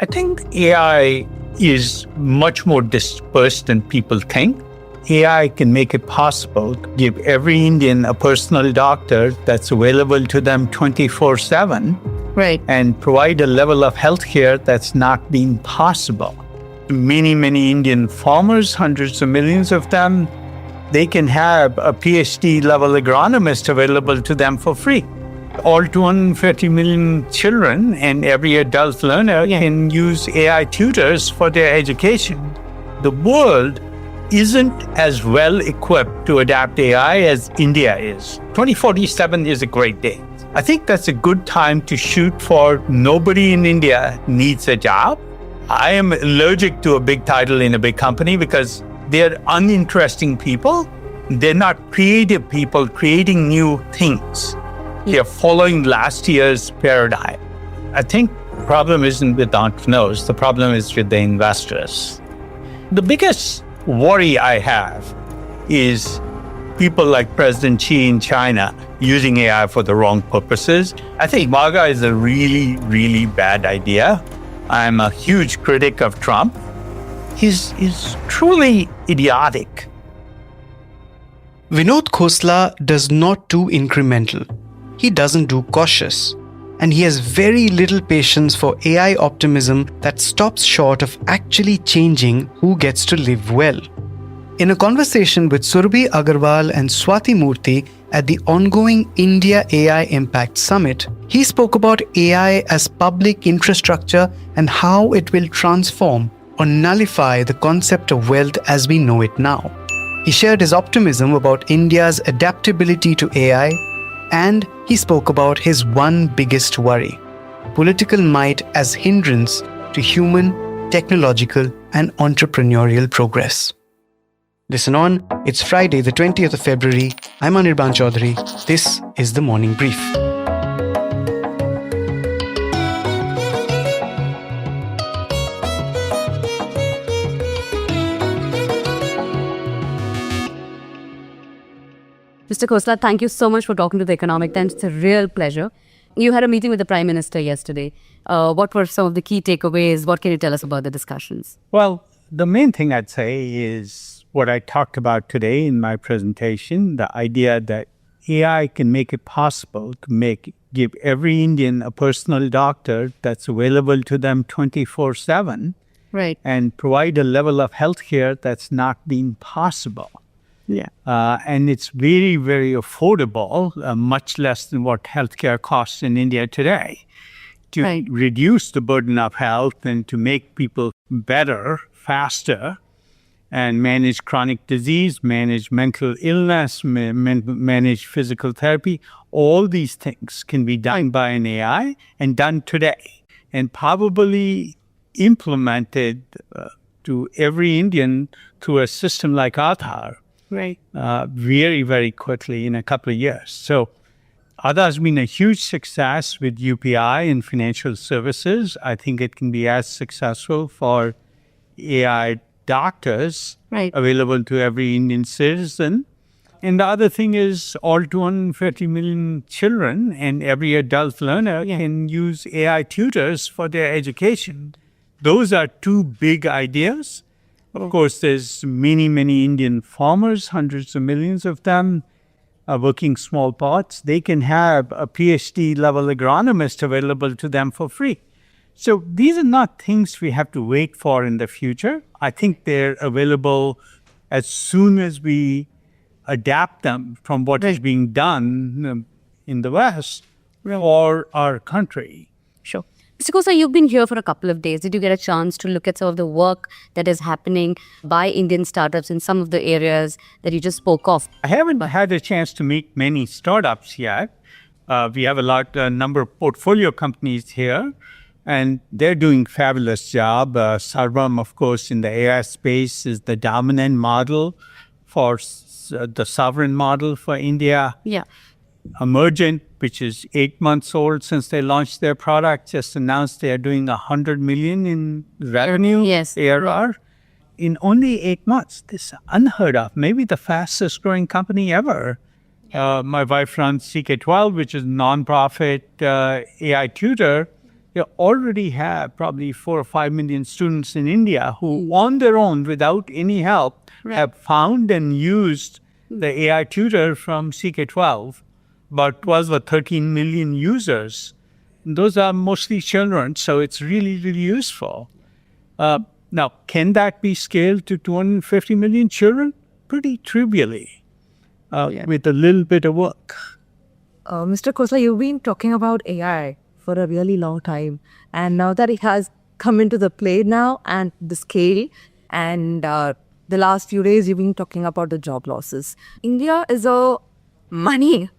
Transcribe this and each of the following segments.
I think AI is much more dispersed than people think. AI can make it possible to give every Indian a personal doctor that's available to them 24/7. Right. And provide a level of healthcare that's not been possible. Many Indian farmers, hundreds of millions of them, they can have a PhD level agronomist available to them for free. All 250 million children and every adult learner can use AI tutors for their education. The world isn't as well equipped to adapt AI as India is. 2047 is a great day. I think that's a good time to shoot for nobody in India needs a job. I am allergic to a big title in a big company because they're uninteresting people. They're not creative people creating new things. They're following last year's paradigm. I think the problem isn't with entrepreneurs. The problem is with the investors. The biggest worry I have is people like President Xi in China using AI for the wrong purposes. I think MAGA is a really bad idea. I'm a huge critic of Trump. He's truly idiotic. Vinod Khosla does not do incremental. He doesn't do cautious. And he has very little patience for AI optimism that stops short of actually changing who gets to live well. In a conversation with Surabhi, Agarwal and Swathi Moorthy at the ongoing India AI Impact Summit, he spoke about AI as public infrastructure and how it will transform or nullify the concept of wealth as we know it now. He shared his optimism about India's adaptability to AI, and he spoke about his one biggest worry: political might as hindrance to human, technological and entrepreneurial progress. Listen on, it's Friday the 20th of February. I'm Anirban Chaudhary. This is The Morning Brief. Mr. Khosla, thank you so much for talking to The Economic Times. It's a real pleasure. You had a meeting with the Prime Minister yesterday. What were some of the key takeaways? What can you tell us about the discussions? Well, the main thing I'd say is what I talked about today in my presentation, the idea that AI can make it possible to give every Indian a personal doctor that's available to them 24/7. Right. And provide a level of healthcare that's not been possible. Yeah. And it's very affordable, much less than what healthcare costs in India today. To reduce the burden of health and to make people better, faster, and manage chronic disease, manage mental illness, manage physical therapy. All these things can be done by an AI and done today and probably implemented to every Indian through a system like Aadhaar. Right. Very quickly in a couple of years. So Aadhaar has been a huge success with UPI and financial services. I think it can be as successful for AI doctors available to every Indian citizen. And the other thing is all 250 million children and every adult learner can use AI tutors for their education. Those are two big ideas. Of course, there's many Indian farmers, hundreds of millions of them, working small pots. They can have a PhD level agronomist available to them for free. So these are not things we have to wait for in the future. I think they're available as soon as we adapt them from what is being done in the West for our country. Sure. Mr. Khosla, you've been here for a couple of days. Did you get a chance to look at some of the work that is happening by Indian startups in some of the areas that you just spoke of? I haven't had a chance to meet many startups yet. We have a number of portfolio companies here, and they're doing fabulous job. Sarvam, of course, in the AI space is the dominant model for the sovereign model for India. Yeah. Emergent, which is 8 months old since they launched their product, just announced they are doing 100 million in revenue, ARR, in only 8 months. This is unheard of. Maybe the fastest growing company ever. My wife runs CK12, which is a non-profit AI tutor. You already have probably 4 or 5 million students in India who, on their own, without any help, have found and used the AI tutor from CK12. About 12 or 13 million users. Those are mostly children, so it's really, really useful. Now, can that be scaled to 250 million children? Pretty trivially, with a little bit of work. Mr. Khosla, you've been talking about AI for a really long time. And now that it has come into the play now and the scale, and the last few days you've been talking about the job losses. India is a money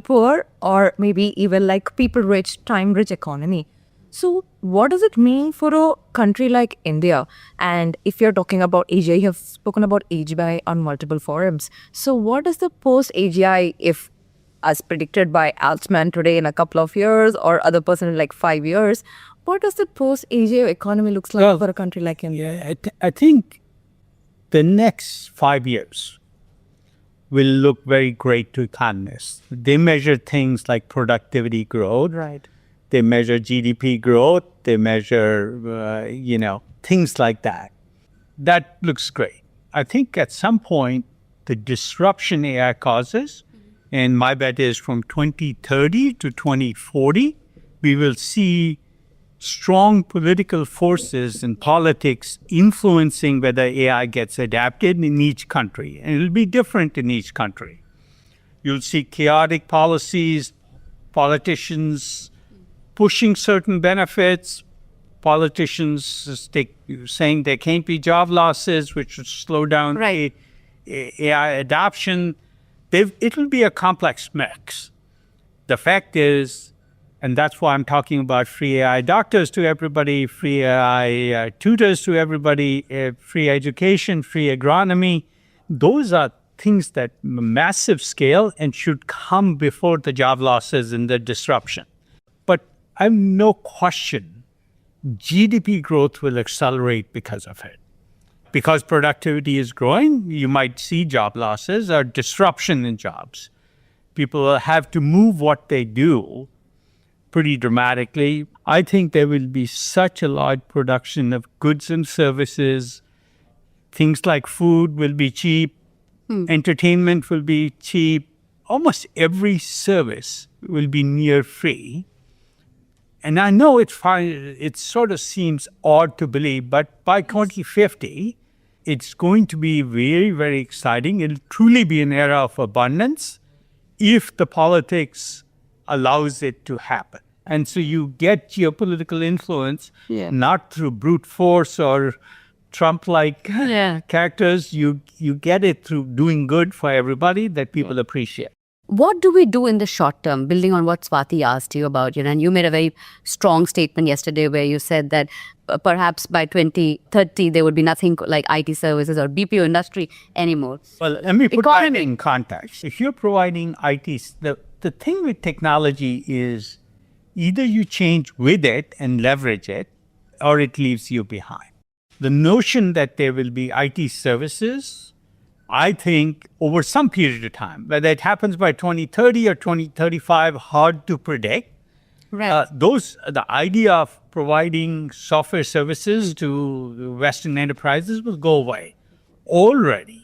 poor, or maybe even like people rich, time rich economy. So what does it mean for a country like India? And if you're talking about AGI, you have spoken about AGI on multiple forums. So what is the post-AGI, if as predicted by Altman today, in a couple of years, or other person in like 5 years, what does the post-AGI economy looks like for a country like India? Yeah, I think the next 5 years will look very great to economists. They measure things like productivity growth. Right. They measure GDP growth. They measure, things like that. That looks great. I think at some point, the disruption AI causes, and my bet is from 2030 to 2040, we will see strong political forces in politics influencing whether AI gets adapted in each country. And it'll be different in each country. You'll see chaotic policies, politicians pushing certain benefits, politicians saying there can't be job losses, which would slow down AI adoption. It'll be a complex mix. The fact is, and that's why I'm talking about free AI doctors to everybody, free AI tutors to everybody, free education, free agronomy. Those are things that massive scale and should come before the job losses and the disruption. But I have no question GDP growth will accelerate because of it. Because productivity is growing, you might see job losses or disruption in jobs. People will have to move what they do pretty dramatically. I think there will be such a large production of goods and services. Things like food will be cheap. Entertainment will be cheap. Almost every service will be near free. And I know it sort of seems odd to believe, but by 2050, it's going to be very, very exciting. It'll truly be an era of abundance if the politics allows it to happen. And so you get geopolitical influence, not through brute force or Trump-like characters. You get it through doing good for everybody that people appreciate. What do we do in the short term, building on what Swathi asked you about? And you made a very strong statement yesterday where you said that perhaps by 2030, there would be nothing like IT services or BPO industry anymore. Well, let me put that in context. If you're providing IT, the thing with technology is either you change with it and leverage it, or it leaves you behind. The notion that there will be IT services, I think over some period of time, whether it happens by 2030 or 2035, hard to predict. Right. The idea of providing software services to Western enterprises will go away. Already,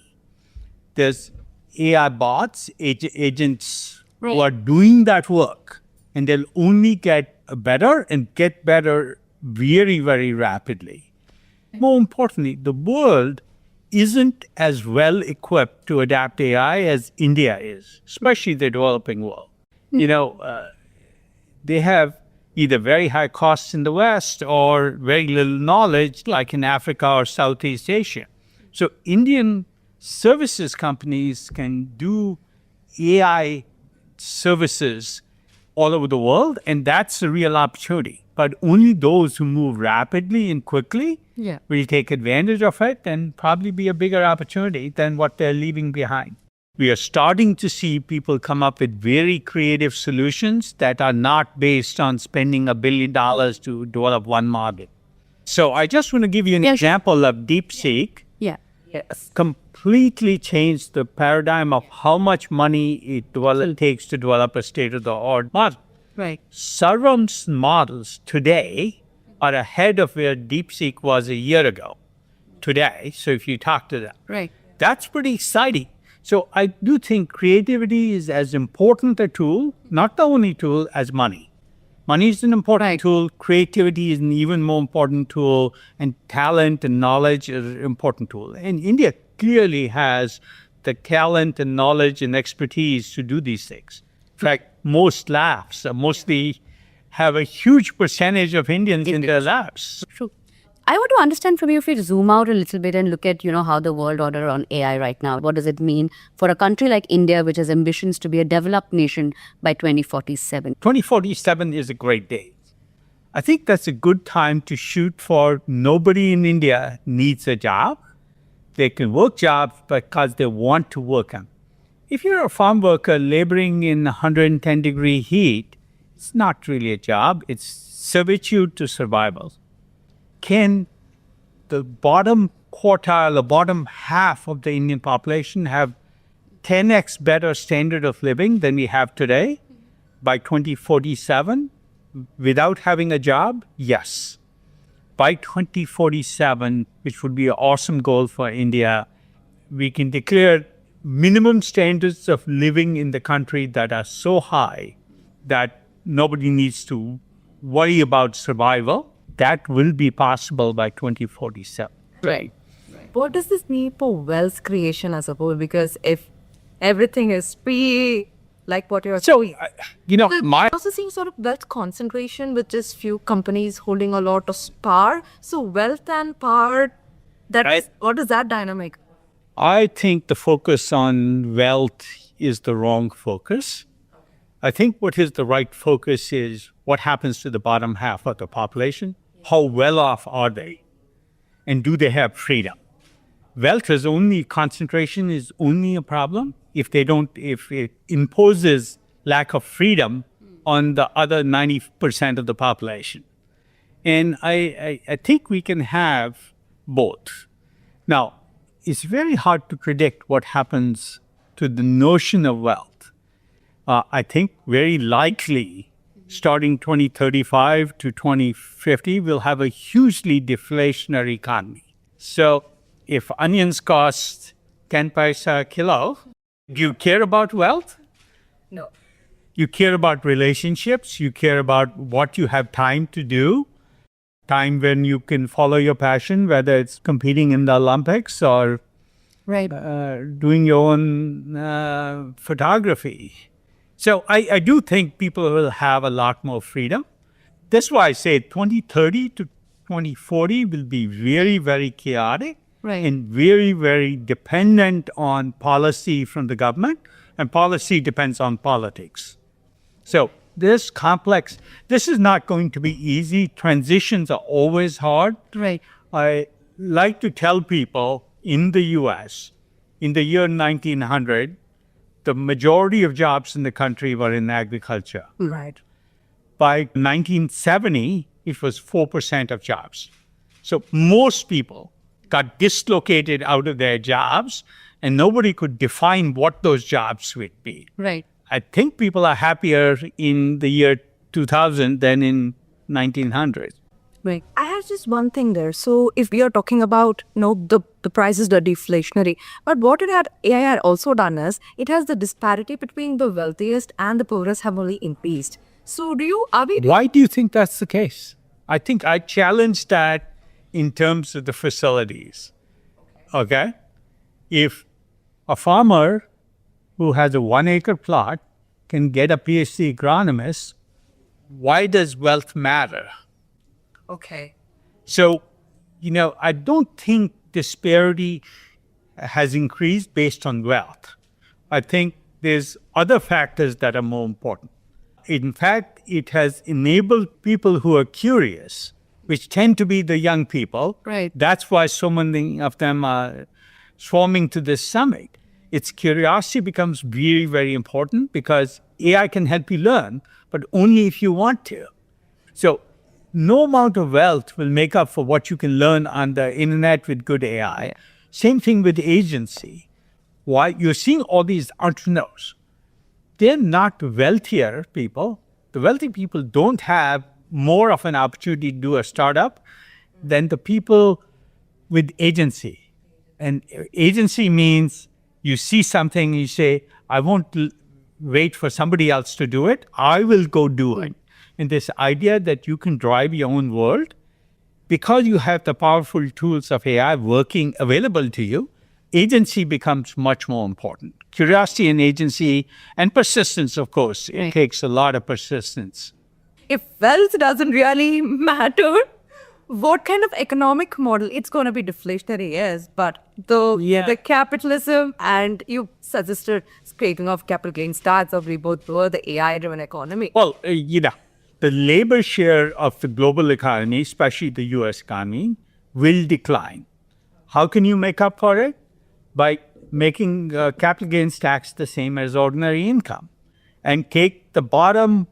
there's AI bots, agents who are doing that work, and they'll only get better and get better very, very rapidly. More importantly, the world isn't as well equipped to adapt AI as India is, especially the developing world. They have either very high costs in the West or very little knowledge, like in Africa or Southeast Asia. So Indian services companies can do AI services all over the world, and that's a real opportunity. But only those who move rapidly and quickly will take advantage of it and probably be a bigger opportunity than what they're leaving behind. We are starting to see people come up with very creative solutions that are not based on spending $1 billion to develop one model. So I just want to give you an example of DeepSeek. Completely changed the paradigm of how much money it takes to develop a state-of-the-art model. Right. Sarvam's models today are ahead of where DeepSeek was a year ago today. So if you talk to them, Right. that's pretty exciting. So I do think creativity is as important a tool, not the only tool, as money. Money is an important Right. tool. Creativity is an even more important tool, and talent and knowledge is an important tool. And India clearly has the talent and knowledge and expertise to do these things. In fact, most labs mostly have a huge percentage of Indians in their labs. True. I want to understand from you, if we zoom out a little bit and look at, how the world order on AI right now. What does it mean for a country like India, which has ambitions to be a developed nation by 2047? 2047 is a great day. I think that's a good time to shoot for. Nobody in India needs a job. They can work jobs because they want to work them. If you're a farm worker laboring in 110-degree heat, it's not really a job. It's servitude to survival. Can the bottom quartile, the bottom half of the Indian population have 10x better standard of living than we have today by 2047 without having a job? Yes. By 2047, which would be an awesome goal for India, we can declare minimum standards of living in the country that are so high that nobody needs to worry about survival. That will be possible by 2047. Right. What does this mean for wealth creation as a whole? Because if everything is free, like what you're So, saying, my also seeing sort of wealth concentration with just few companies holding a lot of power. So wealth and power, what is that dynamic? I think the focus on wealth is the wrong focus. I think what is the right focus is what happens to the bottom half of the population. How well off are they? And do they have freedom? Wealth is only, concentration is only a problem if it imposes lack of freedom on the other 90% of the population. And I think we can have both. Now, it's very hard to predict what happens to the notion of wealth. I think very likely starting 2035 to 2050, we'll have a hugely deflationary economy. So if onions cost 10 paisa a kilo, do you care about wealth? No. You care about relationships. You care about what you have time to do, time when you can follow your passion, whether it's competing in the Olympics or Right. doing your own photography. So I do think people will have a lot more freedom. That's why I say 2030 to 2040 will be very, very chaotic. Right. And very, very dependent on policy from the government, and policy depends on politics. So this is not going to be easy. Transitions are always hard. Right. I like to tell people in the US, in the year 1900, the majority of jobs in the country were in agriculture. Right. By 1970, it was 4% of jobs. So most people got dislocated out of their jobs, and nobody could define what those jobs would be. Right. I think people are happier in the year 2000 than in 1900. Right. I have just one thing there. So if we are talking about the prices are deflationary, but what AI had also done is it has the disparity between the wealthiest and the poorest have only increased. So Why do you think that's the case? I think I challenge that in terms of the facilities. Okay? If a farmer who has a 1-acre plot can get a PhD agronomist, why does wealth matter? Okay. So, I don't think disparity has increased based on wealth. I think there's other factors that are more important. In fact, it has enabled people who are curious, which tend to be the young people. Right. That's why so many of them are swarming to this summit. Its curiosity becomes very, very important because AI can help you learn, but only if you want to. So no amount of wealth will make up for what you can learn on the internet with good AI. Same thing with agency. Why you're seeing all these entrepreneurs. They're not wealthier people. The the wealthy people don't have more of an opportunity to do a startup than the people with agency. And agency means you see something, you say, I won't wait for somebody else to do it. I will go do it. And this idea that you can drive your own world, because you have the powerful tools of AI working available to you, agency becomes much more important. Curiosity and agency and persistence, of course. It takes a lot of persistence. If wealth doesn't really matter, what kind of economic model? It's going to be deflationary, yes, but the capitalism, and you suggested scraping off capital gains tax of both were the AI-driven economy. Well, the labor share of the global economy, especially the US economy, will decline. How can you make up for it? By making capital gains tax the same as ordinary income and take the bottom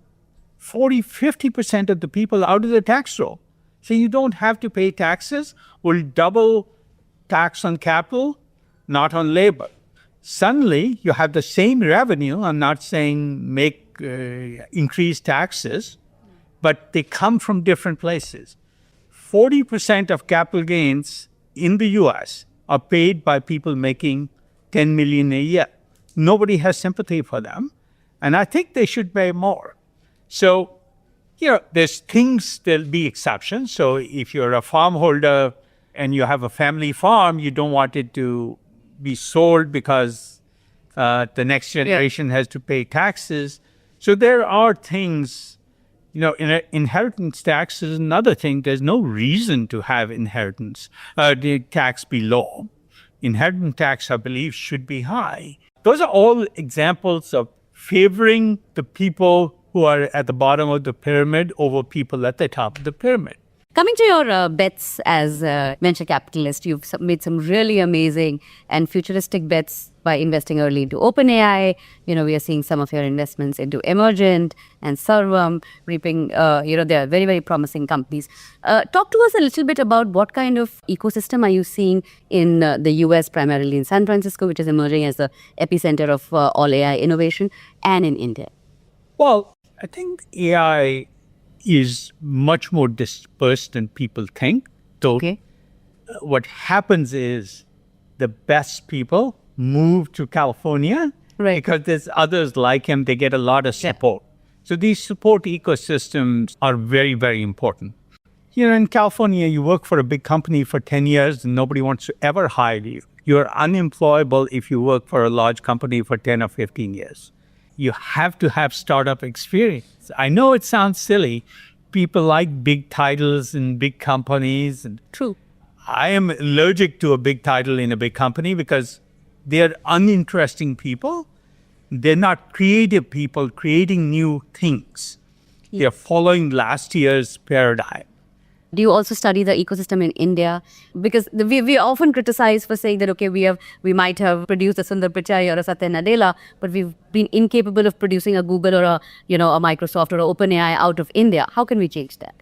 40-50% of the people out of the tax roll. So you don't have to pay taxes. We'll double tax on capital, not on labor. Suddenly, you have the same revenue. I'm not saying make increase taxes, but they come from different places. 40% of capital gains in the US are paid by people making $10 million a year. Nobody has sympathy for them. And I think they should pay more. So, there's things, there'll be exceptions. So if you're a farm holder and you have a family farm, you don't want it to be sold because the next generation has to pay taxes. So there are things, inheritance tax is another thing. There's no reason to have inheritance the tax be low. Inheritance tax, I believe, should be high. Those are all examples of favoring the people who are at the bottom of the pyramid over people at the top of the pyramid. Coming to your bets as a venture capitalist, you've made some really amazing and futuristic bets by investing early into OpenAI. We are seeing some of your investments into Emergent and Surabhi reaping, they are very, very promising companies. Talk to us a little bit about what kind of ecosystem are you seeing in the US, primarily in San Francisco, which is emerging as the epicenter of all AI innovation, and in India. Well, I think AI is much more dispersed than people think. So what happens is the best people move to California because there's others like him. They get a lot of support. So these support ecosystems are very, very important. Here in California, you work for a big company for 10 years and nobody wants to ever hire you. You're unemployable if you work for a large company for 10 or 15 years. You have to have startup experience. I know it sounds silly. People like big titles in big companies. True. I am allergic to a big title in a big company because they're uninteresting people. They're not creative people creating new things. They're following last year's paradigm. Do you also study the ecosystem in India? Because we often criticize for saying that, okay, we might have produced a Sundar Pichai or a Satya Nadella, but we've been incapable of producing a Google or a Microsoft or an OpenAI out of India. How can we change that?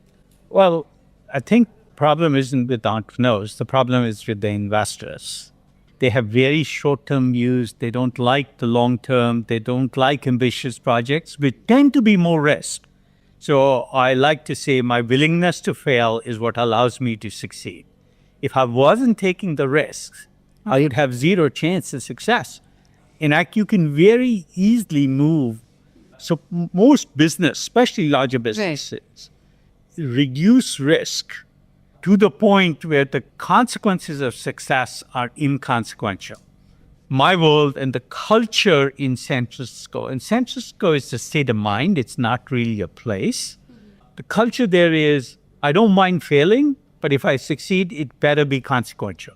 Well, I think the problem isn't with entrepreneurs. The problem is with the investors. They have very short-term views. They don't like the long-term. They don't like ambitious projects, which tend to be more risk. So I like to say my willingness to fail is what allows me to succeed. If I wasn't taking the risks, I would have zero chance of success. In fact, you can very easily move. So most business, especially larger businesses, reduce risk to the point where the consequences of success are inconsequential. My world and the culture in San Francisco. And San Francisco is a state of mind. It's not really a place. The culture there is, I don't mind failing, but if I succeed, it better be consequential.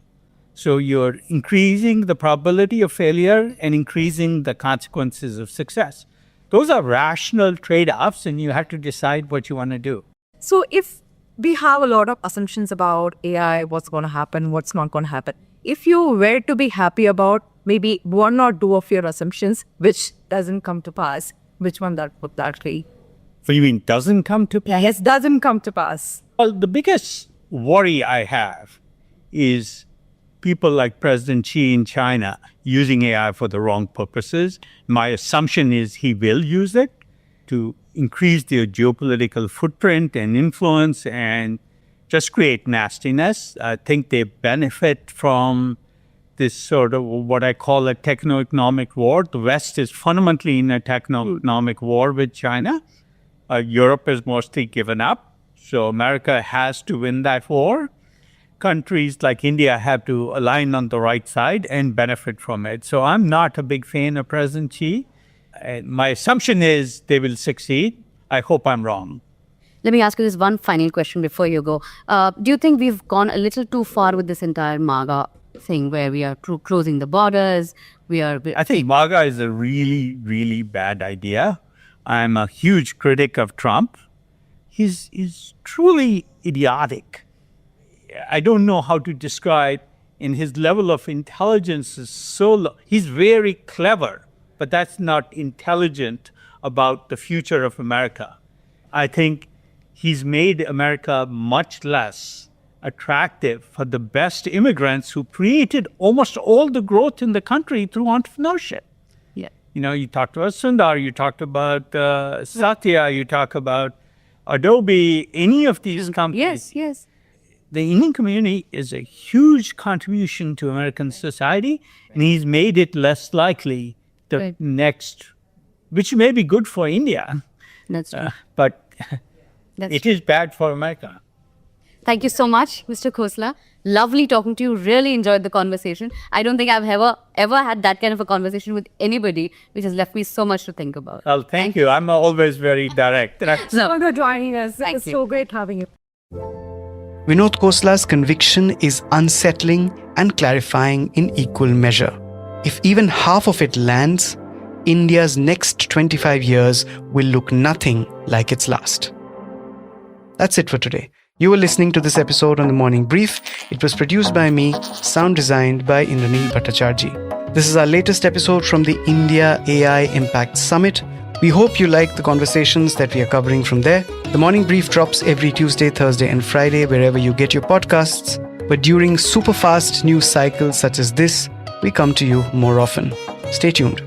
So you're increasing the probability of failure and increasing the consequences of success. Those are rational trade-offs, and you have to decide what you want to do. So if we have a lot of assumptions about AI, what's going to happen, what's not going to happen, if you were to be happy about maybe one or two of your assumptions, which doesn't come to pass, which one would that be? So you mean doesn't come to pass? Yes, doesn't come to pass. Well, the biggest worry I have is people like President Xi in China using AI for the wrong purposes. My assumption is he will use it. to increase their geopolitical footprint and influence and just create nastiness. I think they benefit from this sort of what I call a techno-economic war. The West is fundamentally in a techno-economic war with China. Europe is mostly given up. So America has to win that war. Countries like India have to align on the right side and benefit from it. So I'm not a big fan of President Xi. And my assumption is they will succeed. I hope I'm wrong. Let me ask you this one final question before you go. Do you think we've gone a little too far with this entire MAGA thing where we are closing the borders? I think MAGA is a really, really bad idea. I'm a huge critic of Trump. He's truly idiotic. I don't know how to describe, and his level of intelligence is so low. He's very clever, but that's not intelligent about the future of America. I think he's made America much less attractive for the best immigrants who created almost all the growth in the country through entrepreneurship. Yeah. You know, you talked about Sundar, you talked about Satya, you talk about Adobe, any of these companies. Yes. The Indian community is a huge contribution to American society, and he's made it less likely the next, which may be good for India. That's true. But it is bad for America. Thank you so much, Mr. Khosla. Lovely talking to you. Really enjoyed the conversation. I don't think I've ever had that kind of a conversation with anybody, which has left me so much to think about. Well, thank you. I'm always very direct. Thanks for joining us. Thank It's you. so great having you. Vinod Khosla's conviction is unsettling and clarifying in equal measure. If even half of it lands, India's next 25 years will look nothing like its last. That's it for today. You were listening to this episode on The Morning Brief. It was produced by me, sound designed by Indranil Bhattacharjee. This is our latest episode from the India AI Impact Summit. We hope you like the conversations that we are covering from there. The Morning Brief drops every Tuesday, Thursday, and Friday wherever you get your podcasts. But during super fast news cycles such as this, we come to you more often. Stay tuned.